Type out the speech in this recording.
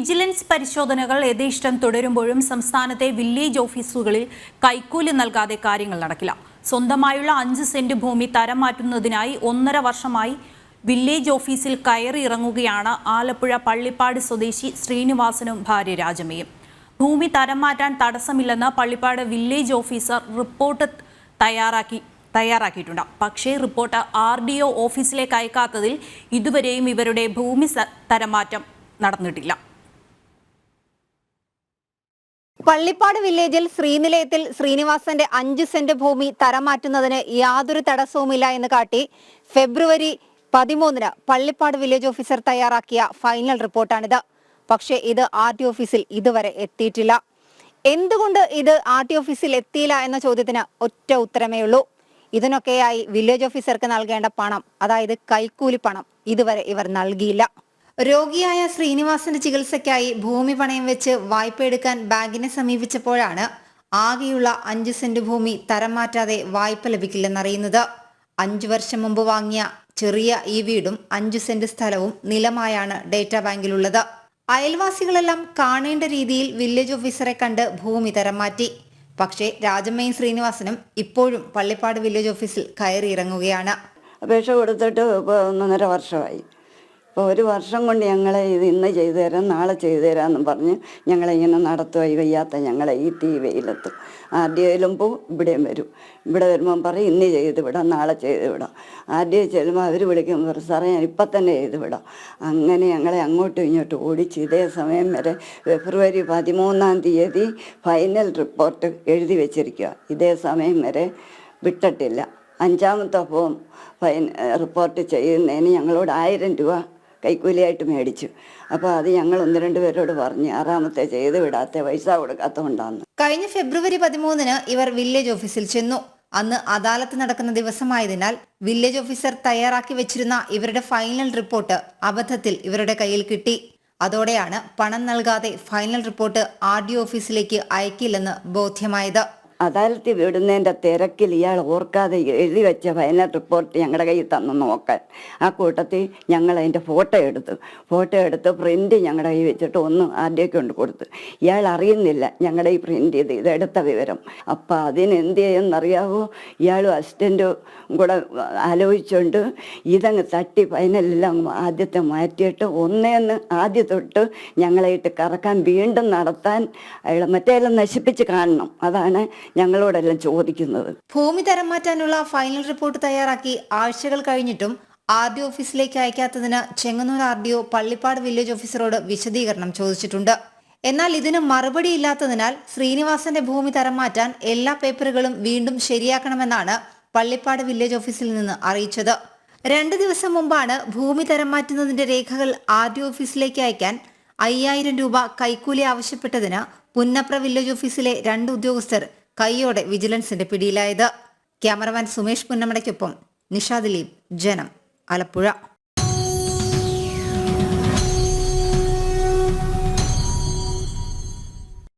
Vigilance പരിശോധനകൾ യഥേഷ്ടം തുടരുമ്പോഴും സംസ്ഥാനത്തെ വില്ലേജ് ഓഫീസുകളിൽ കൈക്കൂലി നൽകാതെ കാര്യങ്ങൾ നടക്കില്ല. സ്വന്തമായുള്ള 5 സെന്റ് ഭൂമി തരം മാറ്റുന്നതിനായി 1.5 വർഷമായി വില്ലേജ് ഓഫീസിൽ കയറി ഇറങ്ങുകയാണ് ആലപ്പുഴ പള്ളിപ്പാട് സ്വദേശി ശ്രീനിവാസനും ഭാര്യ രാജമ്മയും. ഭൂമി തരം മാറ്റാൻ തടസ്സമില്ലെന്ന് പള്ളിപ്പാട് വില്ലേജ് ഓഫീസർ റിപ്പോർട്ട് തയ്യാറാക്കിയിട്ടുണ്ട്. പക്ഷേ റിപ്പോർട്ട് RDO ഓഫീസിലേക്ക് അയക്കാത്തതിൽ ഇതുവരെയും ഇവരുടെ ഭൂമി തരംമാറ്റം നടന്നിട്ടില്ല. പള്ളിപ്പാട് വില്ലേജിൽ ശ്രീനിലയത്തിൽ ശ്രീനിവാസന്റെ 5 സെന്റ് ഭൂമി തരം മാറ്റുന്നതിന് യാതൊരു തടസ്സവുമില്ല എന്ന് കാട്ടി ഫെബ്രുവരി 13-ന് പള്ളിപ്പാട് വില്ലേജ് ഓഫീസർ തയ്യാറാക്കിയ ഫൈനൽ റിപ്പോർട്ടാണിത്. പക്ഷേ ഇത് RDO ഓഫീസിൽ ഇതുവരെ എത്തിയിട്ടില്ല. എന്തുകൊണ്ട് ഇത് RDO ഓഫീസിൽ എത്തിയില്ല എന്ന ചോദ്യത്തിന് ഒറ്റ ഉത്തരമേ ഉള്ളൂ. ഇതിനൊക്കെയായി വില്ലേജ് ഓഫീസർക്ക് നൽകേണ്ട പണം, അതായത് കൈക്കൂലി പണം, ഇതുവരെ ഇവർ നൽകിയില്ല. രോഗിയായ ശ്രീനിവാസന്റെ ചികിത്സയ്ക്കായി ഭൂമി പണയം വെച്ച് വായ്പ എടുക്കാൻ ബാങ്കിനെ സമീപിച്ചപ്പോഴാണ് ആകെയുള്ള 5 സെന്റ് ഭൂമി തരം മാറ്റാതെ വായ്പ ലഭിക്കില്ലെന്നറിയുന്നത്. 5 വർഷം മുമ്പ് വാങ്ങിയ ചെറിയ ഈ വീടും 5 സെന്റ് സ്ഥലവും നിലമായാണ് ഡേറ്റാ ബാങ്കിലുള്ളത്. അയൽവാസികളെല്ലാം കാണേണ്ട രീതിയിൽ വില്ലേജ് ഓഫീസറെ കണ്ട് ഭൂമി തരം മാറ്റി. പക്ഷേ രാജമ്മയും ശ്രീനിവാസനും ഇപ്പോഴും പള്ളിപ്പാട് വില്ലേജ് ഓഫീസിൽ കയറി ഇറങ്ങുകയാണ്. അപേക്ഷ കൊടുത്തിട്ട് ഇപ്പോൾ 1.5 വർഷമായി. ഇപ്പോൾ 1 വർഷം കൊണ്ട് ഞങ്ങളെ ഇത് ഇന്ന് ചെയ്തു തരാം, നാളെ ചെയ്തു തരാമെന്ന് പറഞ്ഞ് ഞങ്ങളിങ്ങനെ നടത്തുക. വയ്യാത്ത ഞങ്ങളെ ഈ തീ വെയിലെത്തും. RDOയിലും പോവും, ഇവിടെയും വരും. ഇവിടെ വരുമ്പം പറയും ഇന്ന് ചെയ്ത് വിടാം, നാളെ ചെയ്ത് വിടാം. RDO ചെല്ലുമ്പോൾ അവർ വിളിക്കുമ്പോൾ പറയും സാറേ ഞാൻ ഇപ്പം തന്നെ ചെയ്ത് വിടാം. അങ്ങനെ ഞങ്ങളെ അങ്ങോട്ടും ഇങ്ങോട്ടും ഓടിച്ച് ഇതേ സമയം വരെ ഫെബ്രുവരി 13-ാം തീയതി ഫൈനൽ റിപ്പോർട്ട് എഴുതി വെച്ചിരിക്കുക. ഇതേ സമയം വരെ വിട്ടിട്ടില്ല. 5-ാമത്തെ ഫോം റിപ്പോർട്ട് ചെയ്യുന്നതിന് ഞങ്ങളോട് 1000 രൂപ കൈക്കൂലിയായിട്ട് മേടിച്ചു. അപ്പോൾ അത് ഞങ്ങൾ 1-2 പേരോട് പറഞ്ഞ് 6-ാമത്തെ ചെയ്ത് വിടാത്ത പൈസ കൊടുക്കാത്തതുകൊണ്ടാണ്. കഴിഞ്ഞ ഫെബ്രുവരി 13-ന് ഇവർ വില്ലേജ് ഓഫീസിൽ ചെന്നു. അന്ന് അദാലത്ത് നടക്കുന്ന ദിവസമായതിനാൽ വില്ലേജ് ഓഫീസർ തയ്യാറാക്കി വെച്ചിരുന്ന ഇവരുടെ ഫൈനൽ റിപ്പോർട്ട് അബദ്ധത്തിൽ ഇവരുടെ കയ്യിൽ കിട്ടി. അതോടെയാണ് പണം നൽകാതെ ഫൈനൽ റിപ്പോർട്ട് RDO ഓഫീസിലേക്ക് അയക്കില്ലെന്ന് ബോധ്യമായത്. അദാലത്തിൽ വിടുന്നതിൻ്റെ തിരക്കിൽ ഇയാൾ ഓർക്കാതെ എഴുതി വെച്ച ഫൈനൽ റിപ്പോർട്ട് ഞങ്ങളുടെ കയ്യിൽ തന്നു നോക്കാൻ. ആ കൂട്ടത്തിൽ ഞങ്ങൾ അതിൻ്റെ ഫോട്ടോ എടുത്ത് പ്രിൻ്റ് ഞങ്ങളുടെ കയ്യിൽ വെച്ചിട്ട് ഒന്ന് RDOയ്ക്ക് കൊണ്ട് കൊടുത്തു. ഇയാൾ അറിയുന്നില്ല ഞങ്ങളുടെ ഈ പ്രിൻ്റ് ചെയ്ത് ഇതെടുത്ത വിവരം. അപ്പം അതിനെന്ത് ചെയ്യുമെന്നറിയാവോ, ഇയാളും അസിസ്റ്റൻറ്റും കൂടെ ആലോചിച്ചുകൊണ്ട് ഇതങ്ങ് തട്ടി ഫൈനലെല്ലാം ആദ്യത്തെ മാറ്റിയിട്ട് ഒന്നേന്ന് ആദ്യം തൊട്ട് ഞങ്ങളായിട്ട് കറക്കാൻ വീണ്ടും നടത്താൻ അയാൾ മറ്റേതെല്ലാം നശിപ്പിച്ച് കാണണം. അതാണ് ഞങ്ങളോടെല്ലാം ചോദിക്കുന്നത്. ഭൂമി തരം മാറ്റാനുള്ള ഫൈനൽ റിപ്പോർട്ട് തയ്യാറാക്കി ആഴ്ചകൾ കഴിഞ്ഞിട്ടും RDO ഓഫീസിലേക്ക് അയക്കാത്തതിന് ചെങ്ങന്നൂർ RDO പള്ളിപ്പാട് വില്ലേജ് ഓഫീസറോട് വിശദീകരണം ചോദിച്ചിട്ടുണ്ട്. എന്നാൽ ഇതിന് മറുപടി ഇല്ലാത്തതിനാൽ ശ്രീനിവാസന്റെ ഭൂമി തരം മാറ്റാൻ എല്ലാ പേപ്പറുകളും വീണ്ടും ശരിയാക്കണമെന്നാണ് പള്ളിപ്പാട് വില്ലേജ് ഓഫീസിൽ നിന്ന് അറിയിച്ചത്. 2 ദിവസം മുമ്പാണ് ഭൂമി തരം മാറ്റുന്നതിന്റെ രേഖകൾ RDO ഓഫീസിലേക്ക് അയക്കാൻ 5000 രൂപ കൈക്കൂലി ആവശ്യപ്പെട്ടതിന് പുന്നപ്ര വില്ലേജ് ഓഫീസിലെ 2 ഉദ്യോഗസ്ഥർ കൈയോടെ വിജിലൻസിന്റെ പിടിയിലായത്. ക്യാമറമാൻ സുമേഷ് പുന്നമടയ്ക്കൊപ്പം നിഷാ ദിലീപ്, ജനം, ആലപ്പുഴ.